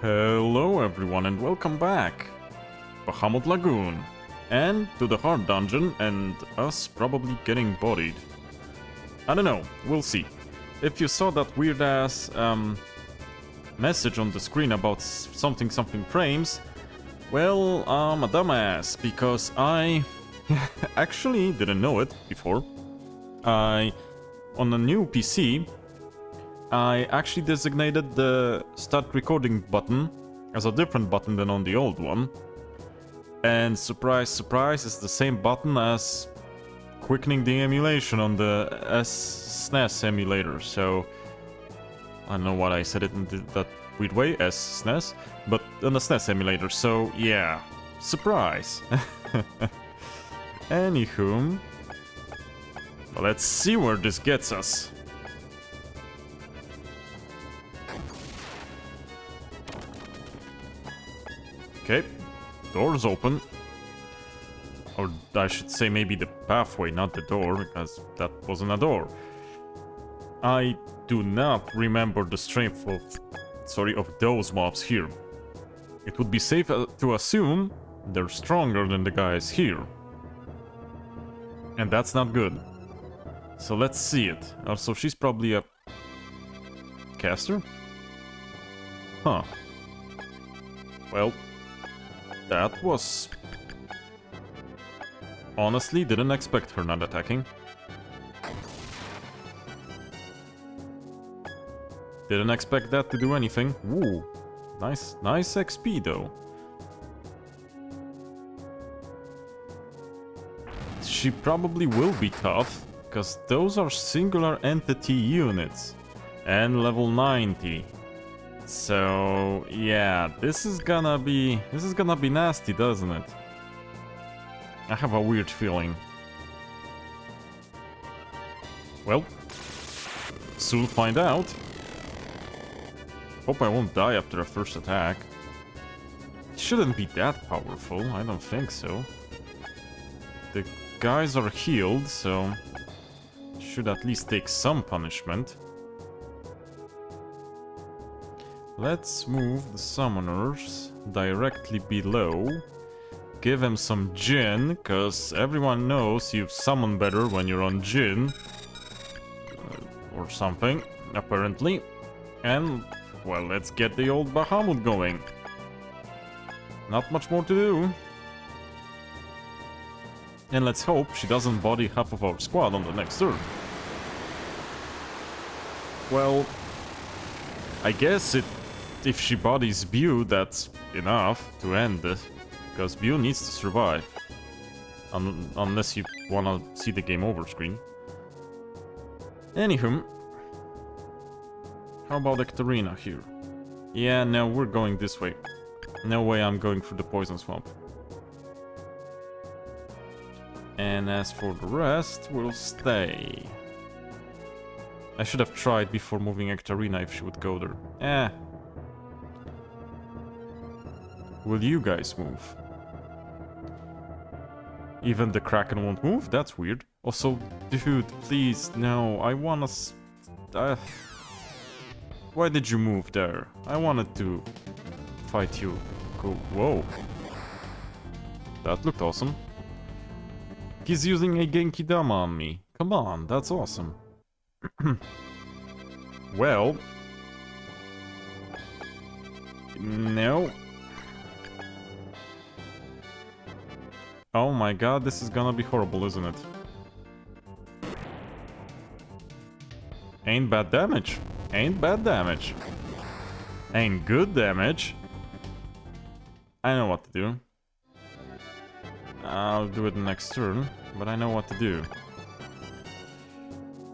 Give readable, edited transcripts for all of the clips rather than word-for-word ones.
Hello everyone and welcome back! Bahamut Lagoon, and to the hard dungeon, and us probably getting bodied. I don't know, we'll see. If you saw that weird ass message on the screen about something frames, well, I'm a dumbass, because I actually didn't know it before. On a new PC, I actually designated the start recording button as a different button than on the old one. And surprise, surprise, it's the same button as quickening the emulation on the SNES emulator. So, I don't know why I said it in that weird way, SNES, but on the SNES emulator, so yeah, surprise. Anywho, let's see where this gets us. Okay, door's open. Or I should say maybe the pathway, not the door, because that wasn't a door. I do not remember the strength of those mobs here. It would be safe to assume they're stronger than the guys here. And that's not good. So let's see it. Also, she's probably a caster? Huh. Well, that was... honestly, didn't expect her not attacking. Didn't expect that to do anything. Ooh, nice XP though. She probably will be tough, because those are singular entity units. And level 90. So yeah, this is gonna be nasty, doesn't it? I have a weird feeling. Well, soon find out. Hope I won't die after a first attack. It shouldn't be that powerful, I don't think so. The guys are healed, so should at least take some punishment. Let's move the summoners directly below. Give them some Jinn, cause everyone knows you summon better when you're on Jinn. Or something, apparently. And, well, let's get the old Bahamut going. Not much more to do. And let's hope she doesn't body half of our squad on the next turn. Well, I guess if she bodies Byuu, that's enough to end this. Because Byuu needs to survive. Unless you wanna see the game over screen. Anywho. How about Ekaterina here? Yeah, no, we're going this way. No way I'm going through the poison swamp. And as for the rest, we'll stay. I should have tried before moving Ekaterina if she would go there. Will you guys move? Even the Kraken won't move? That's weird. Also, dude, please, no, I wanna... why did you move there? I wanted to fight you. Cool. Whoa. That looked awesome. He's using a Genki Dama on me. Come on, that's awesome. Well... no. Oh my god, this is gonna be horrible, isn't it? Ain't bad damage. Ain't bad damage. Ain't good damage. I know what to do. I'll do it next turn, but I know what to do.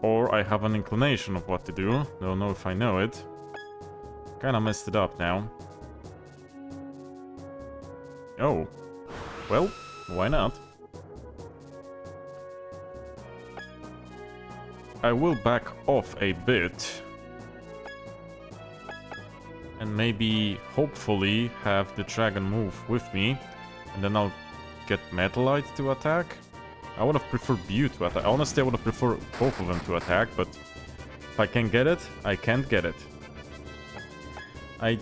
Or I have an inclination of what to do. Don't know if I know it. Kinda messed it up now. Oh. Well, why not? I will back off a bit. And maybe, hopefully, have the dragon move with me. And then I'll get Matellite to attack. I would have preferred Byuu to attack. Honestly, I would have preferred both of them to attack, but if I can get it, I can't get it. I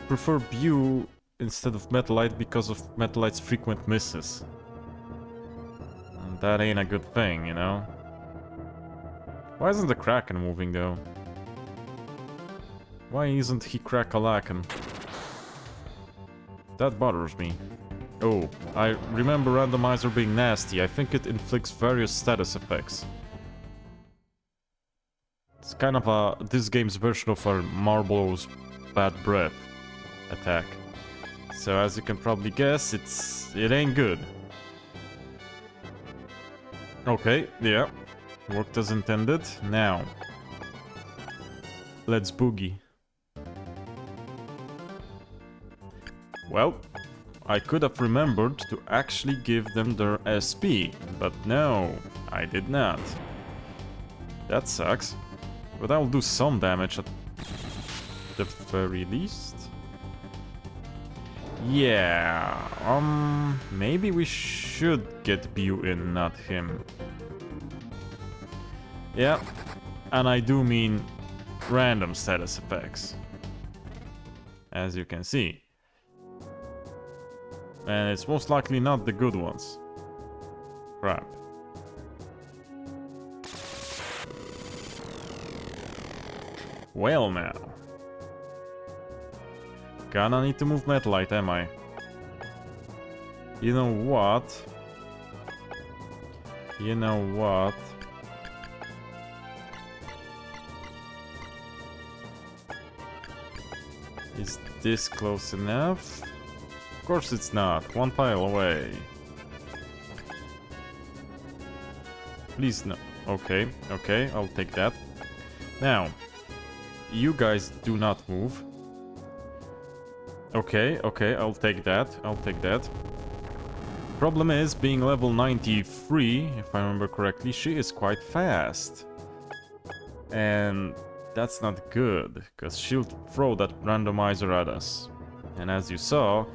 prefer Byuu instead of Matellite because of Matellite's frequent misses. And that ain't a good thing, you know? Why isn't the Kraken moving though? Why isn't he crack-a-lackin'? That bothers me. Oh, I remember randomizer being nasty. I think it inflicts various status effects. It's kind of this game's version of a Marble's bad breath attack. So as you can probably guess, it ain't good. Okay, yeah. Worked as intended. Now, let's boogie. Well, I could have remembered to actually give them their SP, but no, I did not. That sucks. But I'll do some damage at the very least. Yeah, maybe we should get Byuu in, not him. Yeah, and I do mean random status effects. As you can see. And it's most likely not the good ones. Crap. Well now. Gonna need to move Matellite, am I? You know what? You know what? Is this close enough? Of course it's not. One pile away. Please no. Okay, okay, I'll take that. Now, you guys do not move. Okay, okay, I'll take that. I'll take that. Problem is, being level 93, if I remember correctly, she is quite fast. And that's not good, because she'll throw that randomizer at us. And as you saw,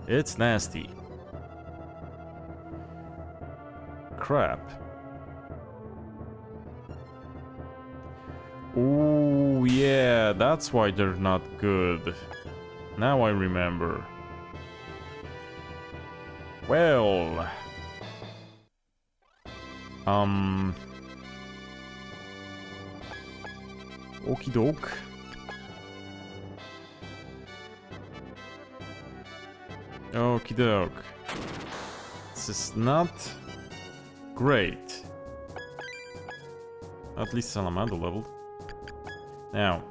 it's nasty. Crap. Ooh, yeah, that's why they're not good. Now I remember. Well... Okie doke. Okie doke. This is not great. At least Salamander leveled. Now.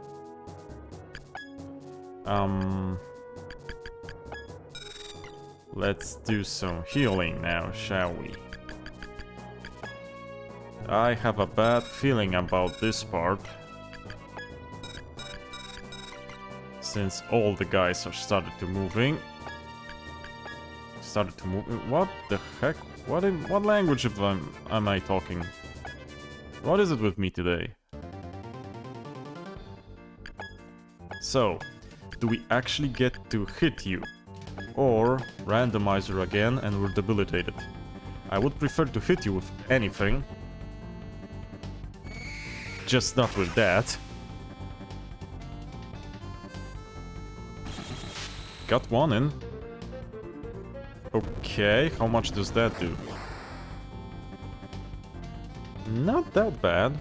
Let's do some healing now, shall we? I have a bad feeling about this part. Since all the guys are started to moving. What the heck? What language am I talking? What is it with me today? So, do we actually get to hit you? Or randomizer again and we're debilitated? I would prefer to hit you with anything. Just not with that. Got one in. Okay, how much does that do? Not that bad.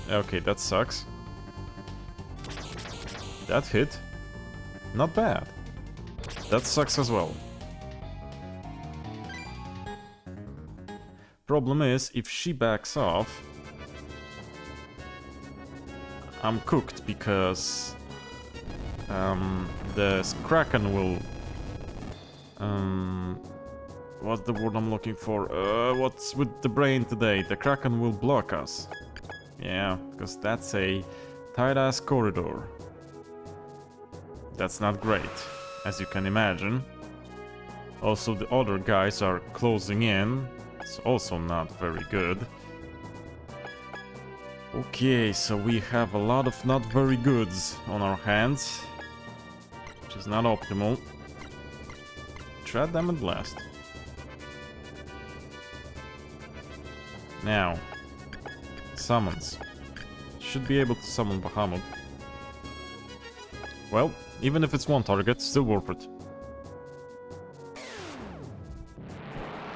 Okay, that sucks. That hit. Not bad. That sucks as well. Problem is, if she backs off, I'm cooked because the Kraken will... what's the word I'm looking for? What's with the brain today? The Kraken will block us. Yeah, because that's a tight-ass corridor. That's not great, as you can imagine. Also, the other guys are closing in. It's also not very good. Okay, so we have a lot of not very goods on our hands, which is not optimal. Tread them and blast. Now, summons. Should be able to summon Bahamut. Well, even if it's one target, still worth it.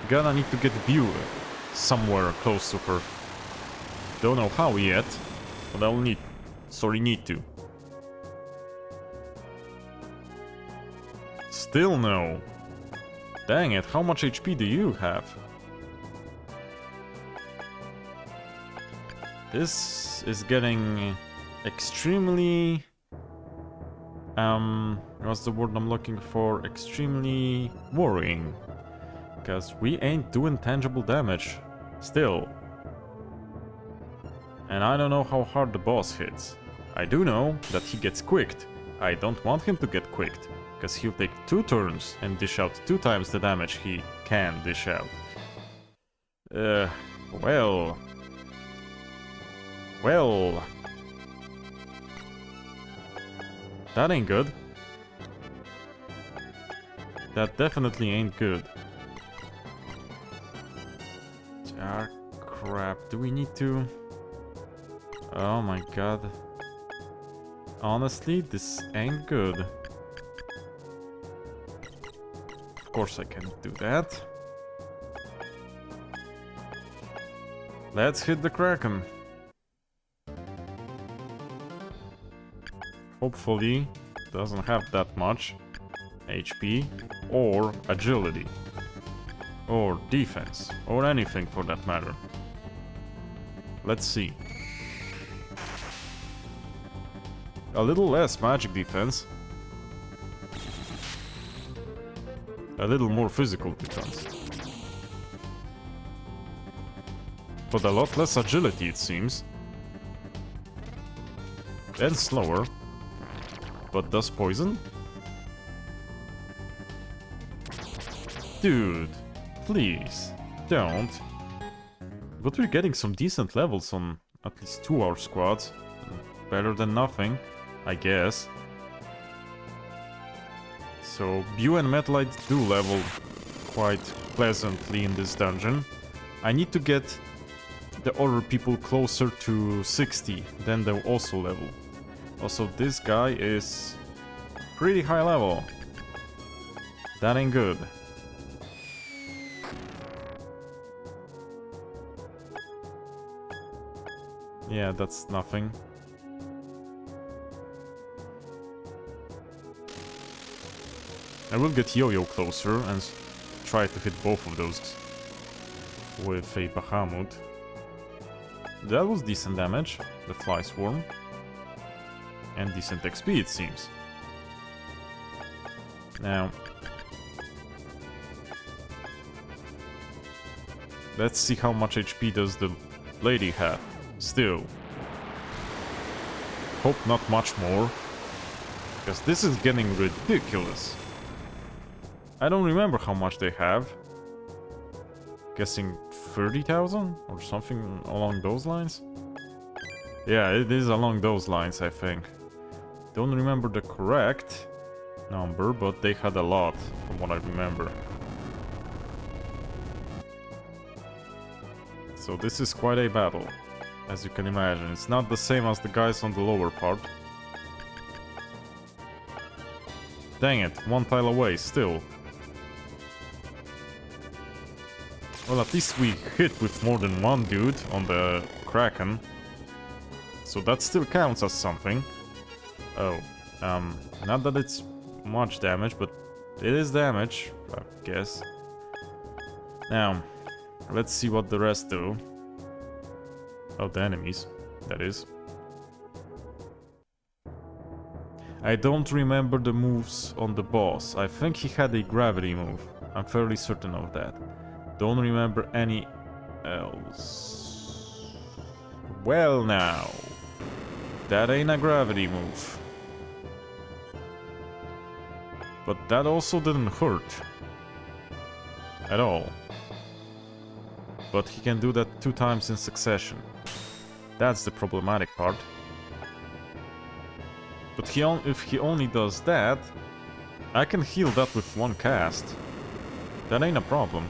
Gonna need to get Byuu somewhere close to her. Don't know how yet, but I'll need to. Still no. Dang it, how much HP do you have? This is getting extremely... what's the word I'm looking for? Extremely worrying. Because we ain't doing tangible damage. Still. And I don't know how hard the boss hits. I do know that he gets quicked. I don't want him to get quicked. Because he'll take 2 turns and dish out 2 times the damage he can dish out. Well... Well... That ain't good. That definitely ain't good. Ah, crap. Do we need to... Oh my god. Honestly, this ain't good. Of course I can't do that. Let's hit the Kraken. Hopefully, doesn't have that much HP or agility or defense or anything for that matter. Let's see. A little less magic defense. A little more physical defense. But a lot less agility, it seems. And slower. But does poison? Dude, please, don't. But we're getting some decent levels on at least 2 our squads. Better than nothing, I guess. So, Byuu and Matellite do level quite pleasantly in this dungeon. I need to get the other people closer to 60, then they'll also level. Also, this guy is pretty high level. That ain't good. Yeah, that's nothing. I will get Yo-Yo closer and try to hit both of those with a Bahamut. That was decent damage, the Fly Swarm. And decent XP, it seems. Now, let's see how much HP does the lady have. Still. Hope not much more. Because this is getting ridiculous. I don't remember how much they have. Guessing 30,000 or something along those lines? Yeah, it is along those lines, I think. Don't remember the correct number, but they had a lot, from what I remember. So this is quite a battle, as you can imagine. It's not the same as the guys on the lower part. Dang it, 1 tile away, still. Well, at least we hit with more than 1 dude on the Kraken. So that still counts as something. Oh, not that it's much damage, but it is damage, I guess. Now, let's see what the rest do. Oh, the enemies, that is. I don't remember the moves on the boss. I think he had a gravity move. I'm fairly certain of that. Don't remember any else. Well now, that ain't a gravity move. But that also didn't hurt. At all. But he can do that 2 times in succession. That's the problematic part. But if he only does that, I can heal that with 1 cast. That ain't a problem.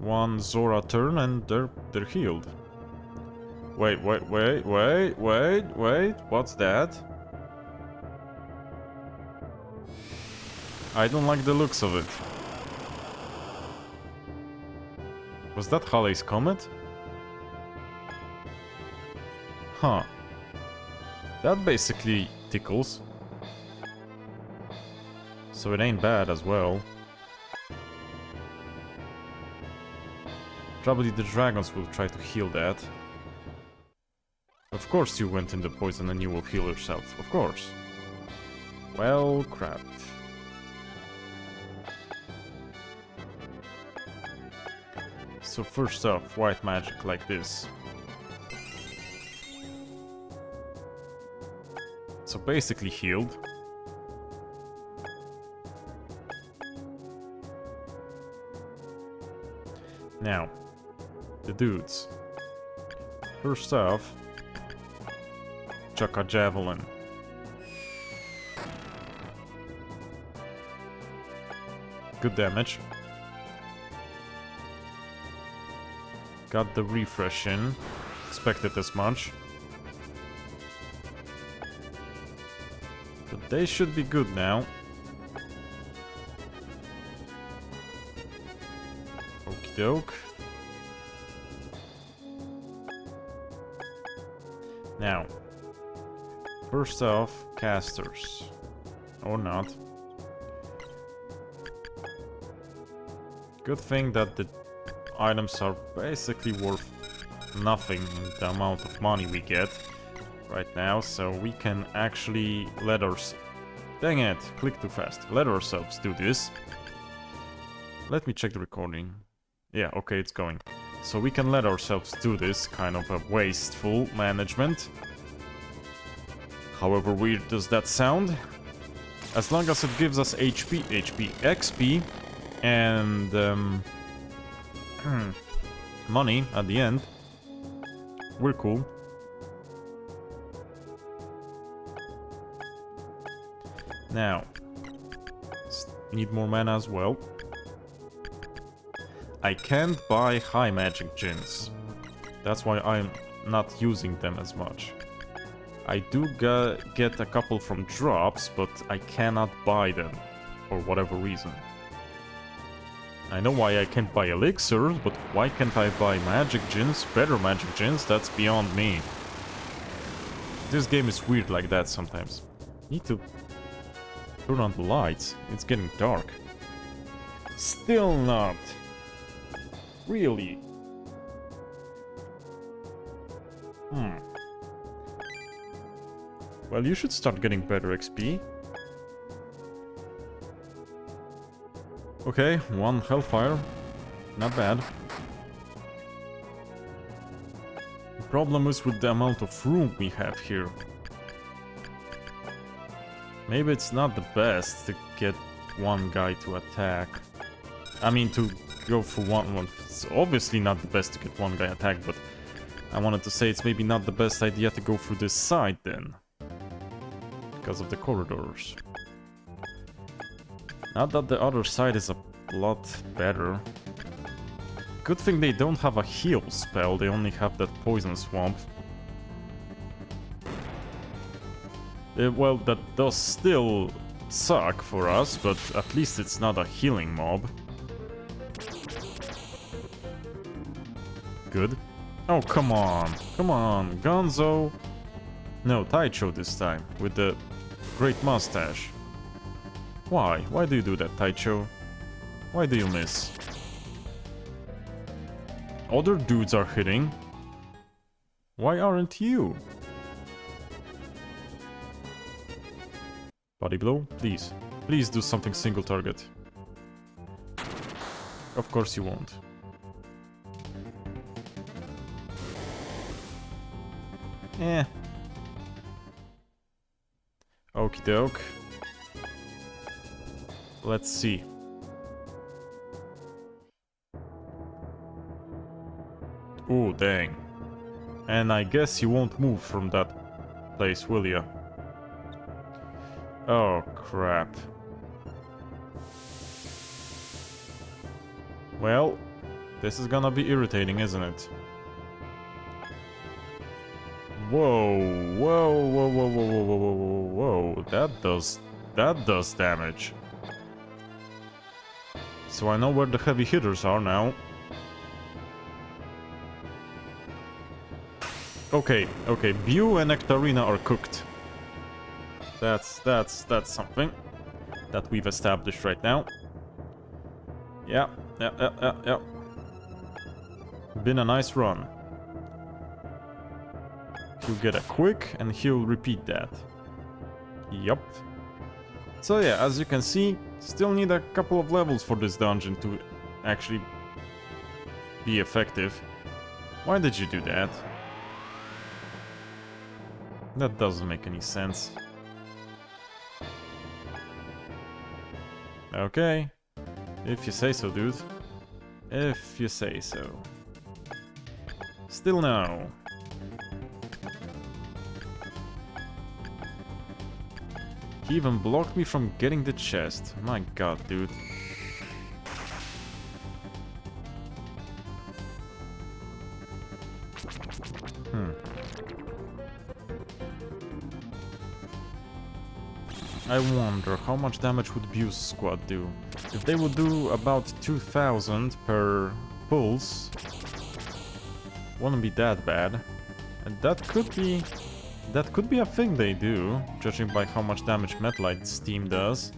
1 Zora turn and they're healed. Wait, what's that? I don't like the looks of it. Was that Halley's Comet? Huh. That basically tickles. So it ain't bad as well. Probably the dragons will try to heal that. Of course you went in the poison and you will heal yourself. Of course. Well, crap. So first off, white magic like this. So basically healed. Now, the dudes. First off, chuck a javelin. Good damage. Got the refresh in. Expected as much. But they should be good now. Okie doke. Now, first off, casters. Or not. Good thing that the items are basically worth nothing in the amount of money we get right now, so we can actually let ourselves... Dang it, click too fast. Let ourselves do this. Let me check the recording. Yeah, okay, it's going. So we can let ourselves do this, kind of a wasteful management. However weird does that sound? As long as it gives us XP, and money at the end, we're cool. Now, need more mana as well. I can't buy high magic gins. That's why I'm not using them as much. I do get a couple from drops, but I cannot buy them for whatever reason. I know why I can't buy elixirs, but why can't I buy magic gins, better magic gins? That's beyond me. This game is weird like that sometimes. Need to turn on the lights. It's getting dark. Still not. Really? Well, you should start getting better XP. Okay, one Hellfire. Not bad. The problem is with the amount of room we have here. Maybe it's not the best to get one guy to attack. I mean, to go for one. It's obviously not the best to get one guy attacked, but I wanted to say it's maybe not the best idea to go through this side then. Because of the corridors. Not that the other side is a lot better. Good thing they don't have a heal spell, they only have that poison swamp. Well, that does still suck for us, but at least it's not a healing mob. Good. Oh, come on. Come on, Gonzo. No, Taicho this time, with the great mustache. Why? Why do you do that, Taicho? Why do you miss? Other dudes are hitting. Why aren't you? Body blow, please. Please do something single target. Of course you won't. Eh. Okie doke. Let's see. Ooh, dang. And I guess you won't move from that place, will ya? Oh, crap. Well, this is gonna be irritating, isn't it? Whoa, whoa, whoa, whoa, whoa, whoa, whoa, whoa, whoa, that does damage. So I know where the heavy hitters are now. Okay, Byuu and Nectarina are cooked. That's something that we've established right now. Yeah. Been a nice run. He'll get a quick, and he'll repeat that. Yup. So yeah, as you can see, still need a couple of levels for this dungeon to actually be effective. Why did you do that? That doesn't make any sense. Okay. If you say so, dude. If you say so. Still no. He even blocked me from getting the chest. My god, dude. I wonder how much damage would Byuu's squad do. If they would do about 2000 per pulse, wouldn't be that bad. And that could be a thing they do, judging by how much damage Matellite's team does.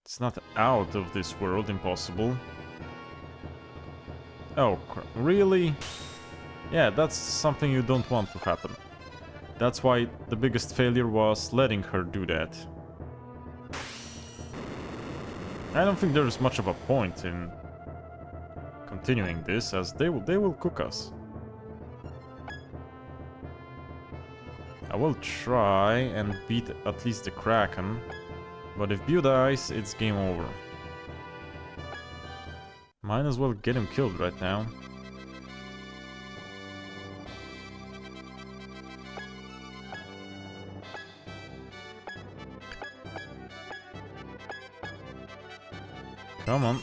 It's not out of this world impossible. Oh, really? Yeah, that's something you don't want to happen. That's why the biggest failure was letting her do that. I don't think there's much of a point in continuing this, as they will cook us. I will try and beat at least the Kraken, but if Byuu dies, it's game over. Might as well get him killed right now. Come on.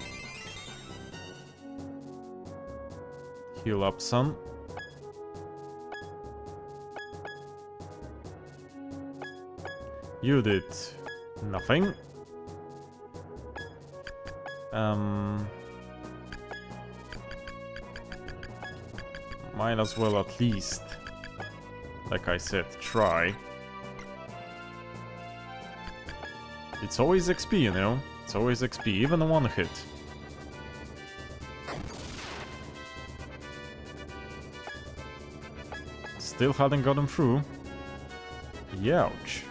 Heal up, son. You did nothing. Might as well at least, like I said, try. It's always XP, you know? It's always XP, even a one hit. Still hadn't gotten through. Youch.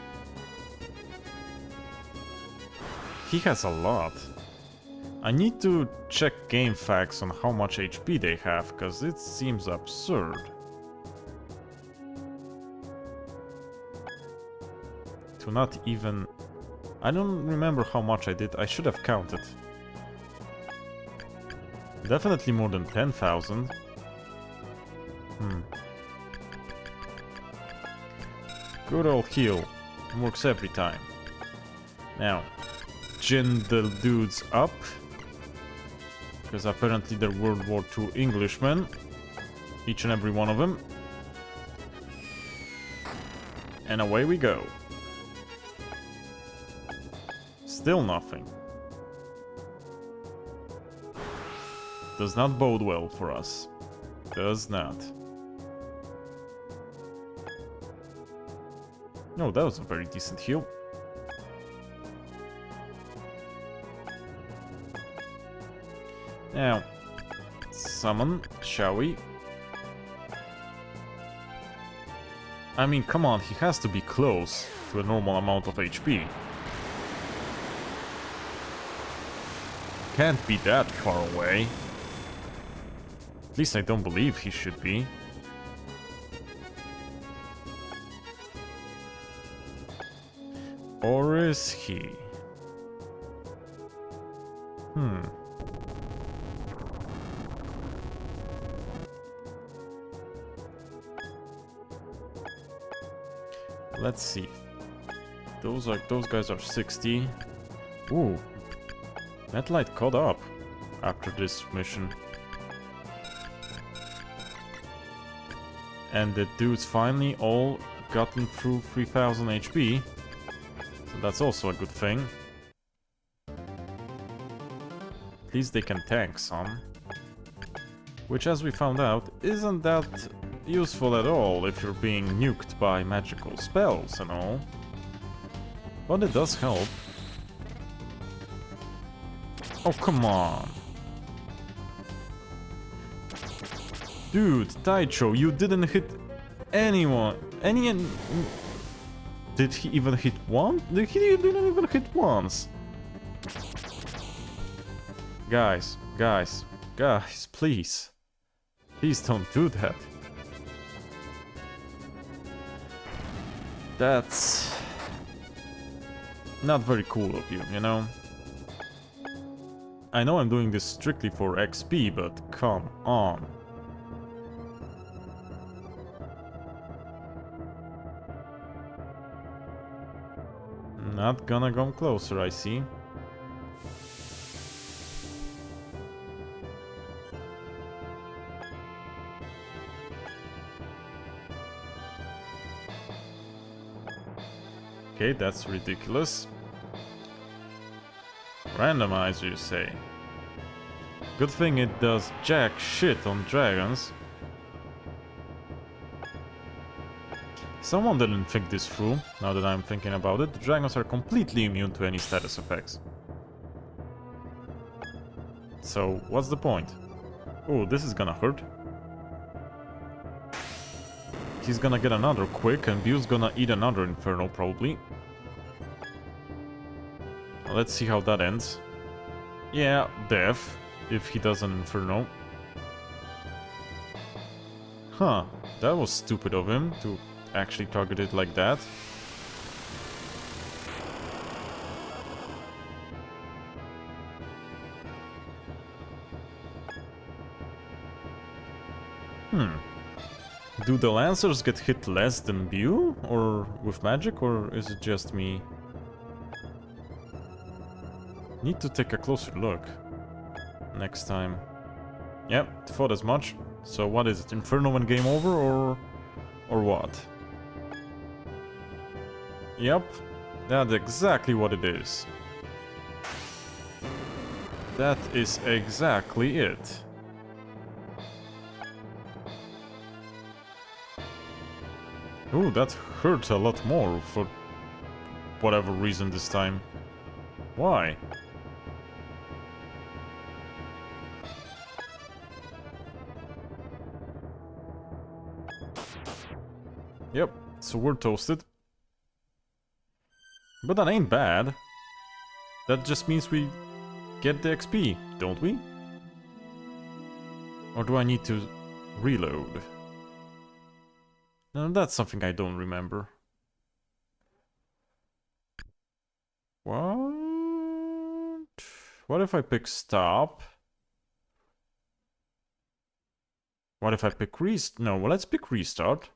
He has a lot. I need to check game facts on how much HP they have, because it seems absurd. To not even... I don't remember how much I did. I should have counted. Definitely more than 10,000. Good old heal. Works every time. Now, gin the dudes up. Because apparently they're World War II Englishmen. Each and every one of them. And away we go. Still nothing. Does not bode well for us. Does not. No, that was a very decent heal. Now, summon, shall we? I mean, come on, he has to be close to a normal amount of HP. Can't be that far away. At least I don't believe he should be. Or is he? Let's see. Those guys are 60. Ooh. Matellite caught up after this mission. And the dudes finally all gotten through 3000 HP. So that's also a good thing. At least they can tank some. Which, as we found out, isn't that useful at all if you're being nuked by magical spells and all. But it does help. Oh, come on. Dude, Taicho, you didn't hit anyone. Did he even hit one? He didn't even hit once. Guys, please. Please don't do that. That's not very cool of you, you know? I know I'm doing this strictly for XP, but come on. Not gonna come closer, I see. Okay, that's ridiculous. Randomizer, you say? Good thing it does jack shit on dragons. Someone didn't think this through, now that I'm thinking about it. The dragons are completely immune to any status effects. So, what's the point? Oh, this is gonna hurt. He's gonna get another quick, and Byuu's gonna eat another Inferno, probably. Let's see how that ends. Yeah, death, if he does an Inferno. Huh, that was stupid of him to actually target it like that. Do the Lancers get hit less than Byuu, or with magic, or is it just me? Need to take a closer look next time. Yep, thought as much. So what is it, Inferno and game over, or what? Yep, that's exactly what it is. That is exactly it. Ooh, that hurt a lot more for whatever reason this time. Why? Yep, so we're toasted. But that ain't bad. That just means we get the XP, don't we? Or do I need to reload? No, that's something I don't remember. What? What if I pick stop? What if I pick restart? No, well, let's pick restart.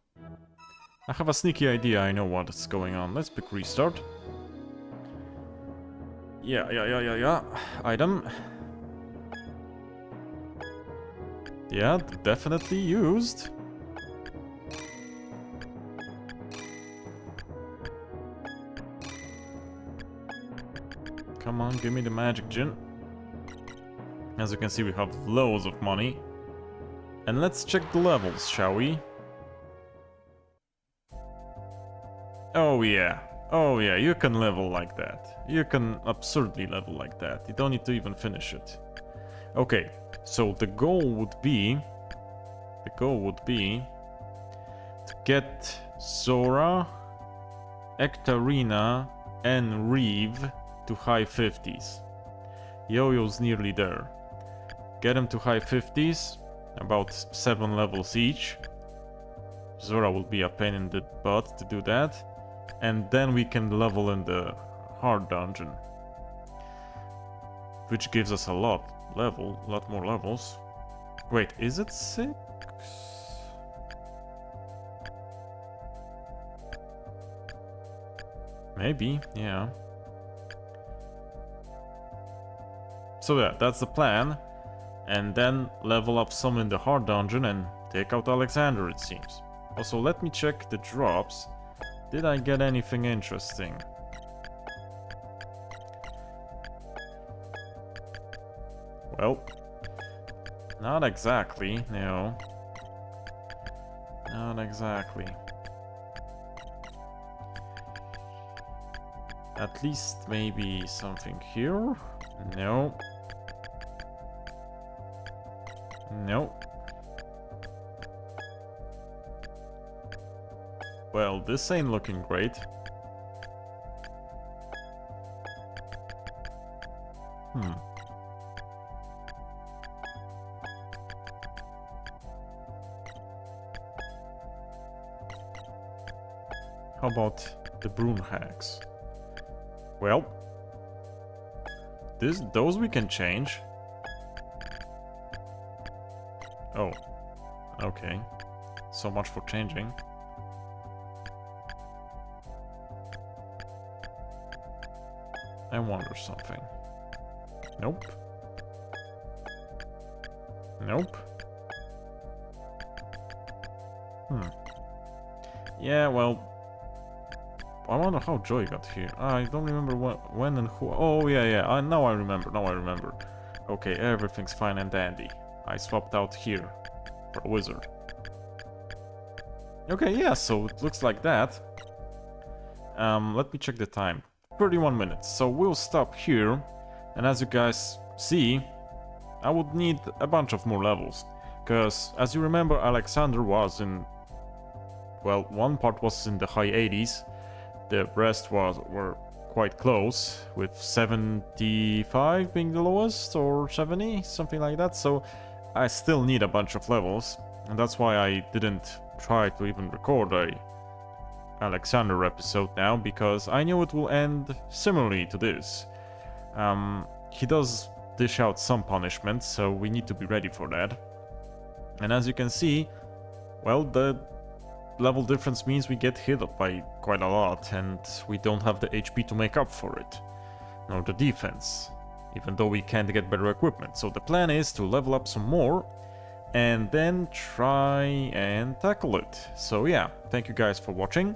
I have a sneaky idea, I know what's going on. Let's pick restart. Yeah. Item. Yeah, definitely used. Come on, give me the magic gin. As you can see, we have loads of money. And let's check the levels, shall we? Oh yeah, you can level like that. You can absurdly level like that. You don't need to even finish it. Okay, so the goal would be to get Zora, Ectarina, and Reeve to high 50s. Yo-Yo's nearly there. Get him to high 50s, about 7 levels each. Zora will be a pain in the butt to do that. And then we can level in the hard dungeon. Which gives us a lot more levels. Wait, is it 6? Maybe, yeah. So yeah, that's the plan. And then level up some in the hard dungeon and take out Alexander, it seems. Also, let me check the drops. Did I get anything interesting? Well, not exactly, no. Not exactly. At least maybe something here? No. No. Well, this ain't looking great. How about the Brune Hags? Well, those we can change. Oh, okay. So much for changing. I wonder something. Nope. Nope. Yeah, well, I wonder how Joy got here. I don't remember when and who. Oh, yeah. Now I remember. Okay, everything's fine and dandy. I swapped out here for a wizard. Okay, yeah, so it looks like that. Let me check the time. 31 minutes. So we'll stop here. And as you guys see, I would need a bunch of more levels. Because, as you remember, Alexander was in... Well, one part was in the high 80s. The rest were quite close, with 75 being the lowest, or 70, something like that. So I still need a bunch of levels, and that's why I didn't try to even record a Alexander episode now, because I knew it will end similarly to this. He does dish out some punishment, so we need to be ready for that. And as you can see, well, the level difference means we get hit up by quite a lot, and we don't have the HP to make up for it, nor the defense, even though we can't get better equipment. So the plan is to level up some more, and then try and tackle it. So yeah, thank you guys for watching,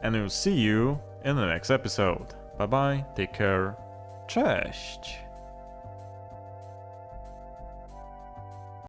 and I'll see you in the next episode. Bye bye, take care, cześć!